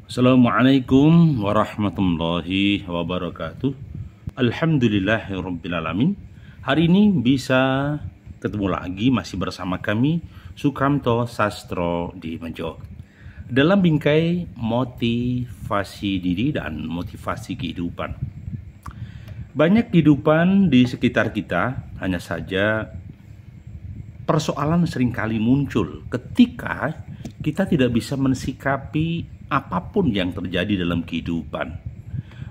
Assalamualaikum warahmatullahi wabarakatuh. Alhamdulillahirrabbilalamin. Hari ini bisa ketemu lagi masih bersama kami Sukamto Sastro di Mejo dalam bingkai motivasi diri dan motivasi kehidupan. Banyak kehidupan di sekitar kita, hanya saja persoalan seringkali muncul ketika kita tidak bisa mensikapi apapun yang terjadi dalam kehidupan.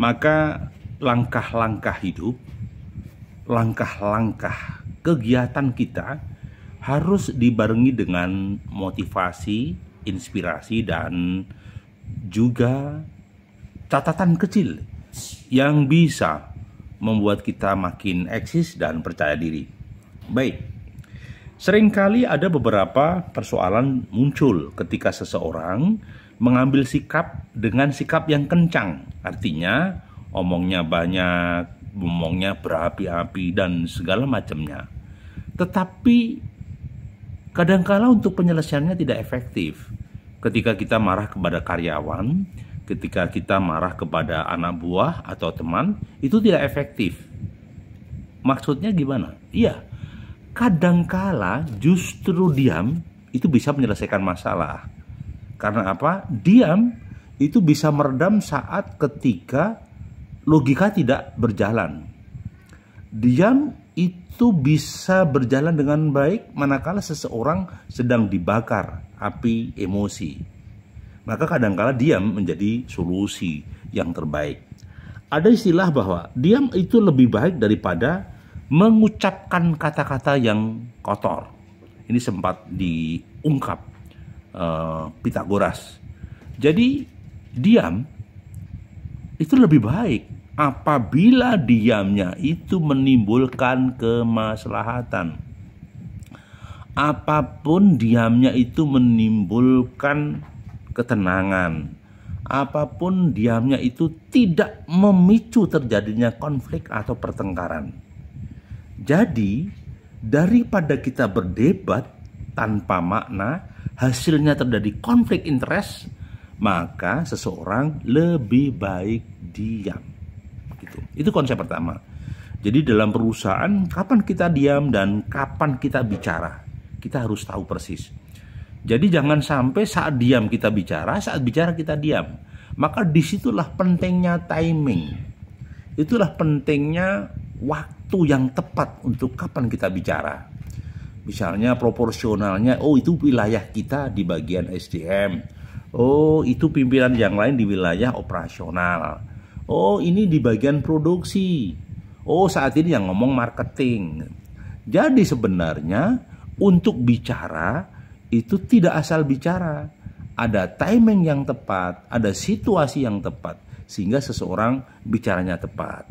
Maka langkah-langkah hidup, langkah-langkah kegiatan kita harus dibarengi dengan motivasi, inspirasi, dan juga catatan kecil yang bisa membuat kita makin eksis dan percaya diri. Baik, seringkali ada beberapa persoalan muncul ketika seseorang mengambil sikap dengan sikap yang kencang. Artinya omongnya banyak, ngomongnya berapi-api dan segala macamnya. Tetapi kadangkala untuk penyelesaiannya tidak efektif. Ketika kita marah kepada karyawan, ketika kita marah kepada anak buah atau teman, itu tidak efektif. Maksudnya gimana? Iya, kadangkala justru diam itu bisa menyelesaikan masalah. Karena apa? Diam itu bisa meredam saat ketika logika tidak berjalan. Diam itu bisa berjalan dengan baik manakala seseorang sedang dibakar api emosi. Maka kadangkala diam menjadi solusi yang terbaik. Ada istilah bahwa diam itu lebih baik daripada mengucapkan kata-kata yang kotor. Ini sempat diungkap Pitagoras. Jadi diam itu lebih baik apabila diamnya itu menimbulkan kemaslahatan. Apapun diamnya itu menimbulkan ketenangan. Apapun diamnya itu tidak memicu terjadinya konflik atau pertengkaran. Jadi daripada kita berdebat tanpa makna, hasilnya terjadi konflik interest, maka seseorang lebih baik diam. Gitu. Itu konsep pertama. Jadi dalam perusahaan, kapan kita diam dan kapan kita bicara, kita harus tahu persis. Jadi jangan sampai saat diam kita bicara, saat bicara kita diam. Maka disitulah pentingnya timing. Itulah pentingnya waktu yang tepat untuk kapan kita bicara. Misalnya proporsionalnya, oh itu wilayah kita di bagian SDM. Oh itu pimpinan yang lain di wilayah operasional. Oh ini di bagian produksi. Oh saat ini yang ngomong marketing. Jadi sebenarnya untuk bicara itu tidak asal bicara. Ada timing yang tepat, ada situasi yang tepat. Sehingga seseorang bicaranya tepat.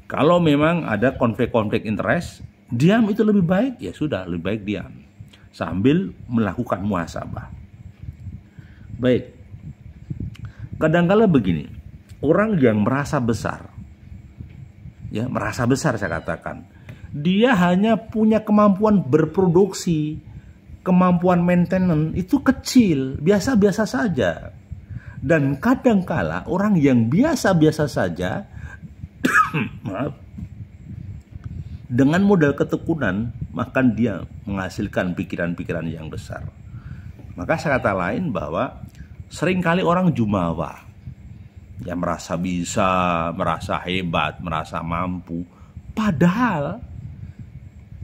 Kalau memang ada konflik-konflik interest, diam itu lebih baik, ya sudah lebih baik diam sambil melakukan muhasabah. Baik, kadang-kala begini, orang yang merasa besar, ya merasa besar saya katakan, dia hanya punya kemampuan berproduksi, kemampuan maintenance itu kecil, biasa-biasa saja. Dan kadang-kala orang yang biasa-biasa saja, maaf, dengan modal ketekunan, maka dia menghasilkan pikiran-pikiran yang besar. Maka saya kata lain bahwa seringkali orang jumawa, ya merasa bisa, merasa hebat, merasa mampu. Padahal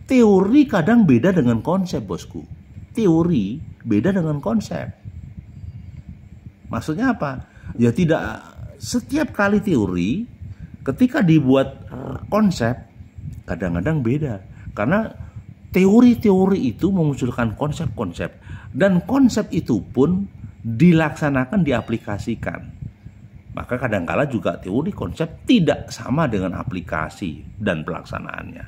teori kadang beda dengan konsep, bosku. Teori beda dengan konsep. Maksudnya apa? Ya tidak setiap kali teori, ketika dibuat konsep, kadang-kadang beda. Karena teori-teori itu memunculkan konsep-konsep. Dan konsep itu pun dilaksanakan, diaplikasikan. Maka kadang-kala juga teori konsep tidak sama dengan aplikasi dan pelaksanaannya.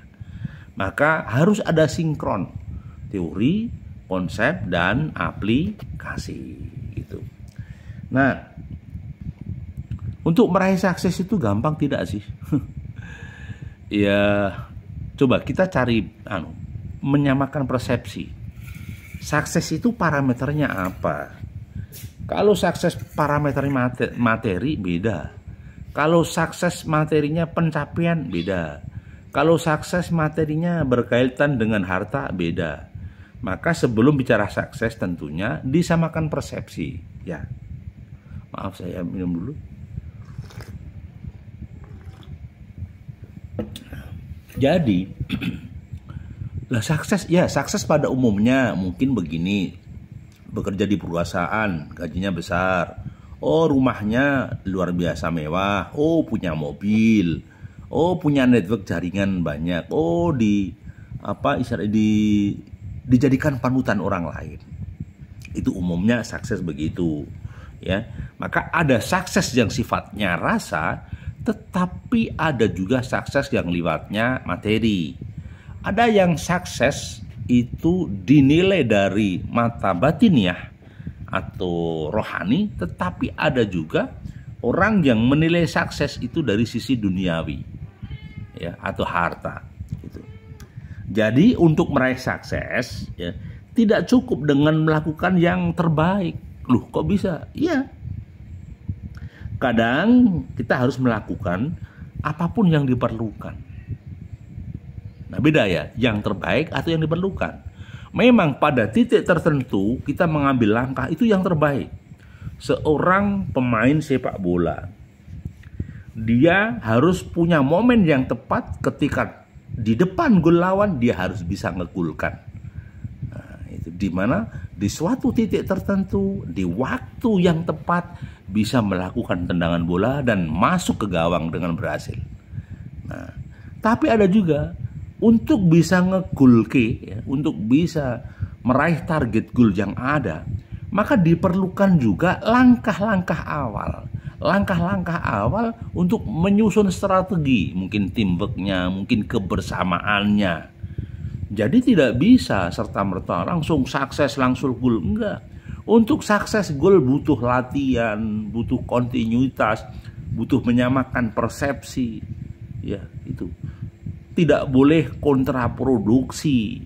Maka harus ada sinkron. Teori, konsep, dan aplikasi. Gitu. Nah, untuk meraih sukses itu gampang tidak sih? Ya, coba kita cari menyamakan persepsi. Sukses itu parameternya apa? Kalau sukses parameter materi beda. Kalau sukses materinya pencapaian beda. Kalau sukses materinya berkaitan dengan harta beda. Maka sebelum bicara sukses tentunya disamakan persepsi, ya. Maaf saya minum dulu. Jadi lah sukses pada umumnya mungkin begini. Bekerja di perusahaan, gajinya besar. Oh, rumahnya luar biasa mewah. Oh, punya mobil. Oh, punya network jaringan banyak. Oh, dijadikan panutan orang lain. Itu umumnya sukses begitu, ya. Maka ada sukses yang sifatnya rasa, tetapi ada juga sukses yang sifatnya materi. Ada yang sukses itu dinilai dari mata batiniah atau rohani, tetapi ada juga orang yang menilai sukses itu dari sisi duniawi, ya, atau harta. Gitu. Jadi untuk meraih sukses, ya, tidak cukup dengan melakukan yang terbaik. Loh, kok bisa? Iya. Kadang kita harus melakukan apapun yang diperlukan. Nah, beda ya, yang terbaik atau yang diperlukan. Memang pada titik tertentu kita mengambil langkah itu yang terbaik. Seorang pemain sepak bola, dia harus punya momen yang tepat ketika di depan gol lawan dia harus bisa ngegolkan. Nah, itu dimana di suatu titik tertentu di waktu yang tepat bisa melakukan tendangan bola dan masuk ke gawang dengan berhasil. Nah, tapi ada juga untuk bisa ngegolke, ya, untuk bisa meraih target gol yang ada, maka diperlukan juga langkah-langkah awal. Langkah-langkah awal untuk menyusun strategi, mungkin teamworknya, mungkin kebersamaannya. Jadi tidak bisa serta-merta langsung sukses, langsung gol. Enggak. Untuk sukses gol butuh latihan, butuh kontinuitas, butuh menyamakan persepsi. Ya, itu. Tidak boleh kontraproduksi.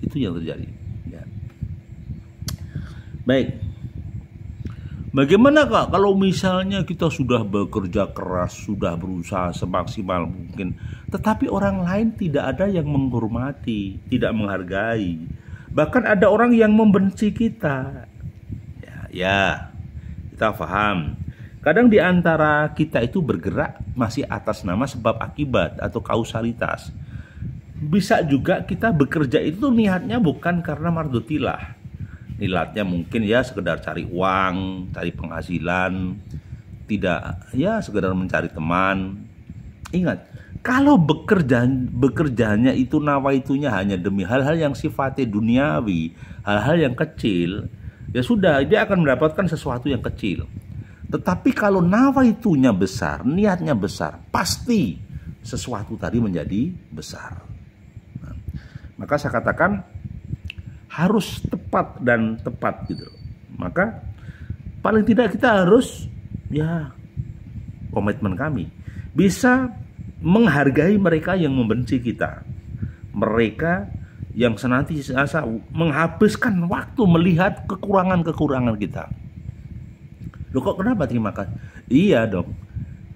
Itu yang terjadi, ya. Baik. Bagaimana Kak kalau misalnya kita sudah bekerja keras, sudah berusaha semaksimal mungkin, tetapi orang lain tidak ada yang menghormati, tidak menghargai. Bahkan ada orang yang membenci kita. Ya, kita paham. Kadang di antara kita itu bergerak masih atas nama sebab akibat atau kausalitas. Bisa juga kita bekerja itu niatnya bukan karena mardhotilah. Niatnya mungkin ya sekedar cari uang, cari penghasilan, tidak ya sekedar mencari teman. Ingat, kalau bekerjanya itu nawaitunya hanya demi hal-hal yang sifatnya duniawi, hal-hal yang kecil, ya sudah dia akan mendapatkan sesuatu yang kecil. Tetapi kalau nawaitunya besar, niatnya besar, pasti sesuatu tadi menjadi besar. Nah, maka saya katakan harus tepat dan tepat gitu. Maka paling tidak kita harus, ya, komitmen kami bisa menghargai mereka yang membenci kita, mereka yang senantiasa menghabiskan waktu melihat kekurangan-kekurangan kita. Loh, kok kenapa terima kasih? Iya dong.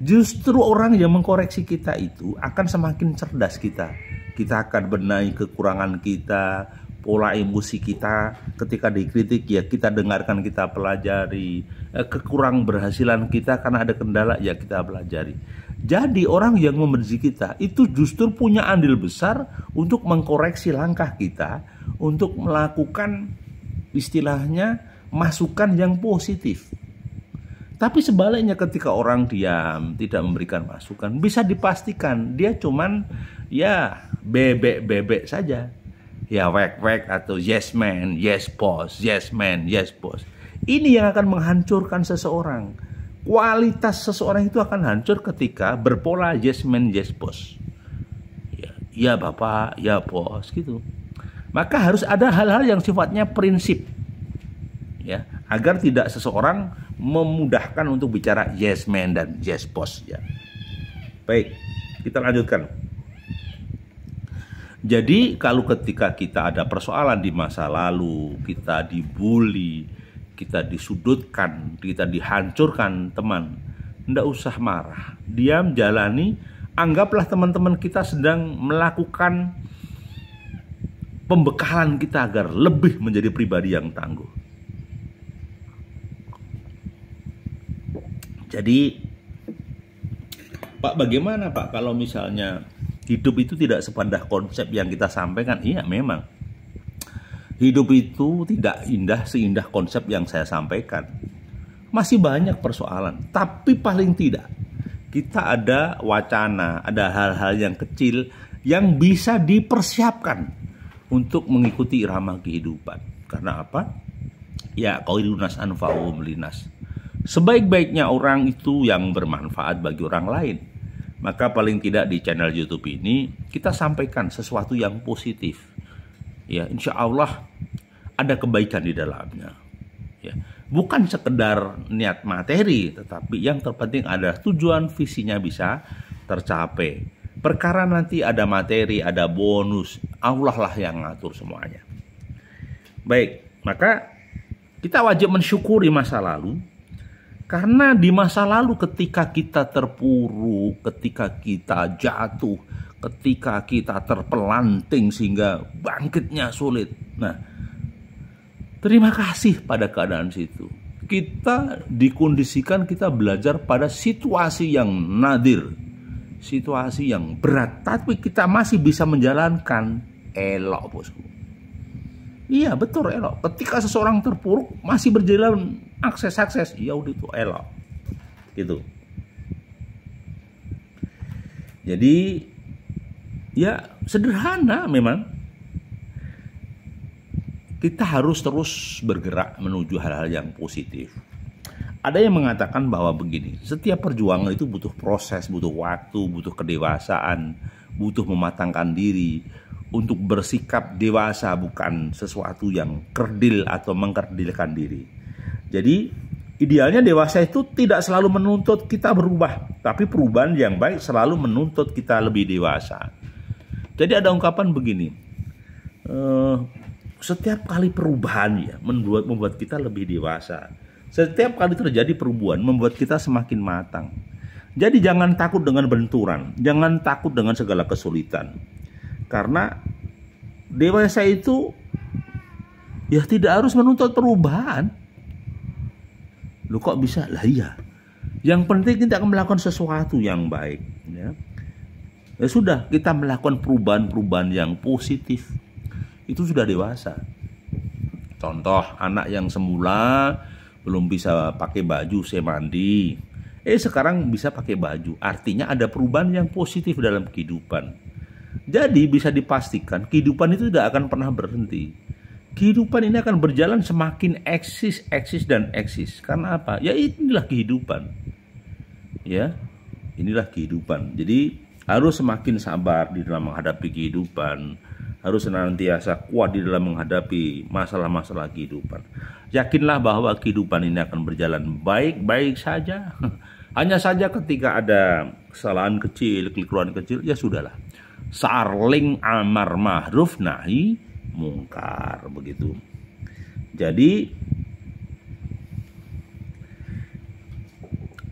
Justru orang yang mengkoreksi kita itu akan semakin cerdas kita. Kita akan benahi kekurangan kita, pola emosi kita. Ketika dikritik ya kita dengarkan, kita pelajari. Kekurang berhasilan kita karena ada kendala ya kita pelajari. Jadi orang yang membenci kita itu justru punya andil besar untuk mengkoreksi langkah kita, untuk melakukan istilahnya masukan yang positif. Tapi sebaliknya ketika orang diam, tidak memberikan masukan, bisa dipastikan dia cuman ya bebek-bebek saja. Ya wek-wek atau yes man, yes boss, yes man, yes boss. Ini yang akan menghancurkan seseorang. Kualitas seseorang itu akan hancur ketika berpola yes man, yes boss. Ya bapak, ya bos gitu. Maka harus ada hal-hal yang sifatnya prinsip. Ya, agar tidak seseorang memudahkan untuk bicara yes man dan yes boss, ya. Baik, kita lanjutkan. Jadi kalau ketika kita ada persoalan di masa lalu, kita dibully, kita disudutkan, kita dihancurkan, teman, ndak usah marah. Diam, jalani. Anggaplah teman-teman kita sedang melakukan pembekalan kita agar lebih menjadi pribadi yang tangguh. Jadi, Pak, bagaimana Pak kalau misalnya hidup itu tidak sepadah konsep yang kita sampaikan? Iya, memang. Hidup itu tidak indah seindah konsep yang saya sampaikan. Masih banyak persoalan, tapi paling tidak kita ada wacana, ada hal-hal yang kecil yang bisa dipersiapkan untuk mengikuti irama kehidupan. Karena apa? Ya, qailunas anfa'uhum linas. Sebaik-baiknya orang itu yang bermanfaat bagi orang lain. Maka paling tidak di channel YouTube ini kita sampaikan sesuatu yang positif. Ya, insya Allah ada kebaikan di dalamnya. Ya, bukan sekedar niat materi, tetapi yang terpenting ada tujuan visinya bisa tercapai. Perkara nanti ada materi, ada bonus, Allah lah yang ngatur semuanya. Baik, maka kita wajib mensyukuri masa lalu. Karena di masa lalu ketika kita terpuruk, ketika kita jatuh, ketika kita terpelanting sehingga bangkitnya sulit. Nah, terima kasih pada keadaan situ. Kita dikondisikan kita belajar pada situasi yang nadir, situasi yang berat, tapi kita masih bisa menjalankan. Elok, bosku. Iya, betul, elok. Ketika seseorang terpuruk masih berjalan akses, ya udah itu elok. Gitu. Jadi ya sederhana memang. Kita harus terus bergerak menuju hal-hal yang positif. Ada yang mengatakan bahwa begini, setiap perjuangan itu butuh proses, butuh waktu, butuh kedewasaan, butuh mematangkan diri untuk bersikap dewasa, bukan sesuatu yang kerdil atau mengkerdilkan diri. Jadi idealnya dewasa itu tidak selalu menuntut kita berubah, tapi perubahan yang baik selalu menuntut kita lebih dewasa. Jadi ada ungkapan begini, setiap kali perubahan ya membuat kita lebih dewasa. Setiap kali terjadi perubahan membuat kita semakin matang. Jadi jangan takut dengan benturan, jangan takut dengan segala kesulitan. Karena dewasa itu ya tidak harus menuntut perubahan. Lu kok bisa? Lah iya. Yang penting kita akan melakukan sesuatu yang baik. Ya sudah, kita melakukan perubahan-perubahan yang positif. Itu sudah dewasa. Contoh, anak yang semula belum bisa pakai baju, saya mandi. Sekarang bisa pakai baju. Artinya ada perubahan yang positif dalam kehidupan. Jadi bisa dipastikan kehidupan itu tidak akan pernah berhenti. Kehidupan ini akan berjalan semakin eksis dan eksis. Karena apa? Ya inilah kehidupan. Ya, inilah kehidupan. Jadi harus semakin sabar di dalam menghadapi kehidupan. Harus senantiasa kuat di dalam menghadapi masalah-masalah kehidupan. Yakinlah bahwa kehidupan ini akan berjalan baik-baik saja. Hanya saja ketika ada kesalahan kecil, kekeliruan kecil, ya sudahlah. Sarling amar ma'ruf nahi mungkar, begitu. Jadi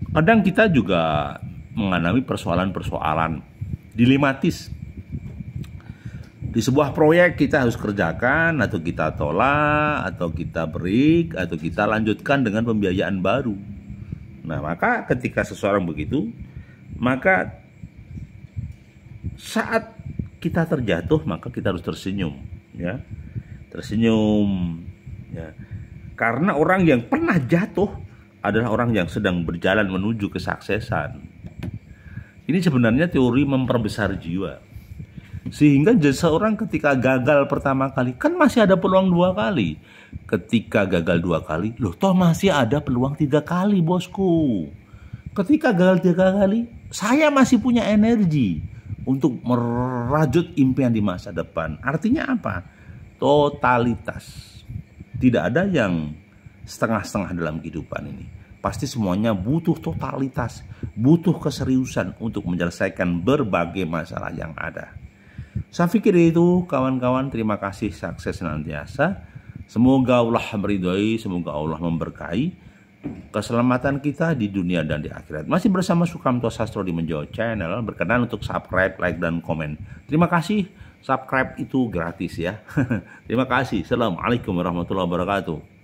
kadang kita juga mengalami persoalan-persoalan dilematis. Di sebuah proyek kita harus kerjakan, atau kita tolak, atau kita break, atau kita lanjutkan dengan pembiayaan baru. Nah, maka ketika seseorang begitu, maka saat kita terjatuh, maka kita harus tersenyum, ya. Tersenyum, ya. Karena orang yang pernah jatuh adalah orang yang sedang berjalan menuju kesuksesan. Ini sebenarnya teori memperbesar jiwa. Sehingga seseorang ketika gagal pertama kali, kan masih ada peluang 2 kali. Ketika gagal 2 kali, loh toh masih ada peluang 3 kali, bosku. Ketika gagal 3 kali, saya masih punya energi untuk merajut impian di masa depan. Artinya apa? Totalitas. Tidak ada yang setengah-setengah dalam kehidupan ini. Pasti semuanya butuh totalitas, butuh keseriusan untuk menyelesaikan berbagai masalah yang ada. Saya pikir itu, kawan-kawan. Terima kasih, sukses senantiasa. Semoga Allah meridhoi, semoga Allah memberkahi keselamatan kita di dunia dan di akhirat. Masih bersama Sukamto Sastro di Menjawab Channel. Berkenan untuk subscribe, like, dan komen. Terima kasih. Subscribe itu gratis ya. Terima kasih. Assalamualaikum warahmatullahi wabarakatuh.